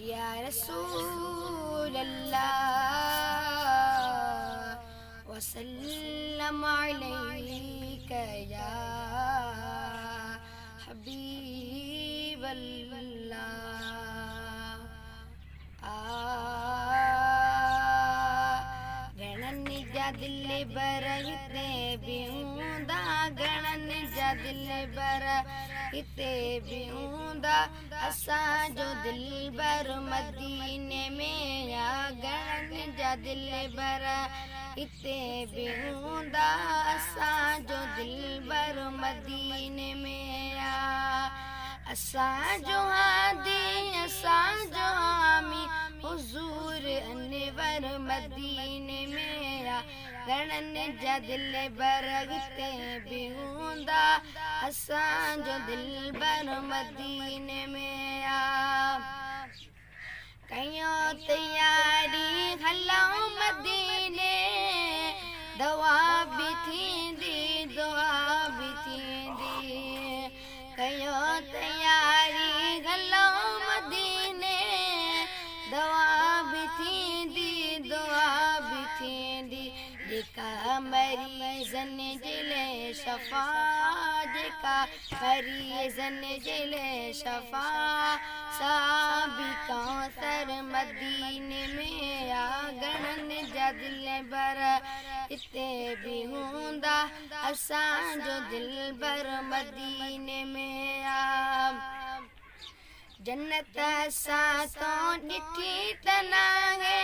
या रसूल अल्लाह वसल्लम अलैका या हबीब अल्लाह। गणन जा दिल बर हिते बिहूंदा, गणन जा दिल बर हिते बिहूंदा, असांजो दिल बर मदीने में आ। गणन जा दिल बर हिते बिहूंदा, असांजो दिल बर मदीने में आ। असांजो हादी असांजो हामी हुजूर अनवर मदीने में आ। गणन जा दिल बर हिते बिहूंदा, असांजो दिल बर मदीने में आ। कयो तैयारी हलऊं मदीने, दवा भी थींदी दुआ भी थींदी। कयो तैयारी हलऊं मदीने, दवा भी थींदी दुआ भी थींदी। जेका मरीज़न जिले शफ़ा, जेका मरीज़न जिले शफ़ा, साबी कौसर मदीने में आ। गणन जा दिल बर हिते बिहूंदा, असांजो दिल बर मदीने में आ। जन्नत असां तो ॾिठी त नाहे,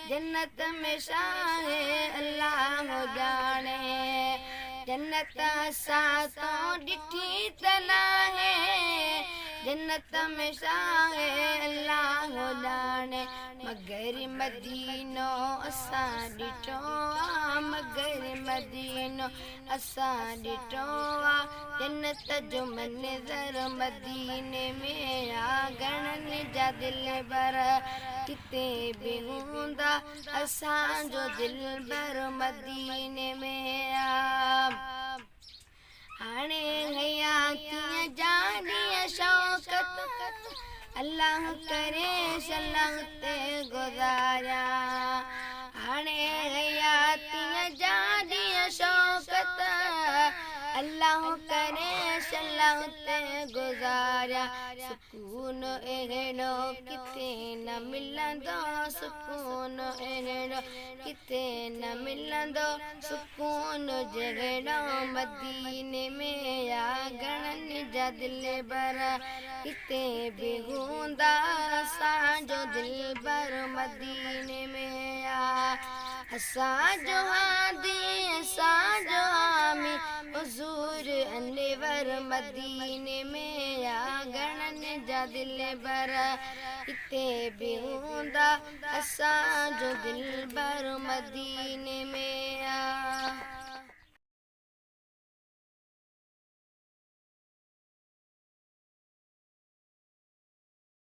जन्नत में शाहे अल्लाह ॼाणे। जन्नत असां तो ॾिठी त नाहे, जन्नत में शाहे अल्लाह ॼाणे। मगर मदीनो असां ॾिठो आ, मगर मदीनो असां ॾिठो आ। जन्नत जो मंज़र मदीने में आ। गणन जा दिल बर हिते बिहूंदा, असांजो दिल बर मदीने में आ। हाणे हयातीअ जानी शौक़त, अल्लाह करे सलाह ते गुज़ारिया। हाणे हयातीअ जानी शौक़त, अल्लाह करे सलाह ते गुज़ारिया। सुकून अहिड़ो किथे न मिलंदो, सुकून अहिड़ो किथे न मिलंदो, सुकून जहिड़ो मदीने में आ। गणन जा दिल बर हिते बिहूंदा, असांजो दिल बर मदीने में आ। असांजो हादी असांजो हामी हुजूर अनवर मदीने में आ। गणन जा दिल बर हिते बिहूंदा, असांजो दिल बर मदीने में आ।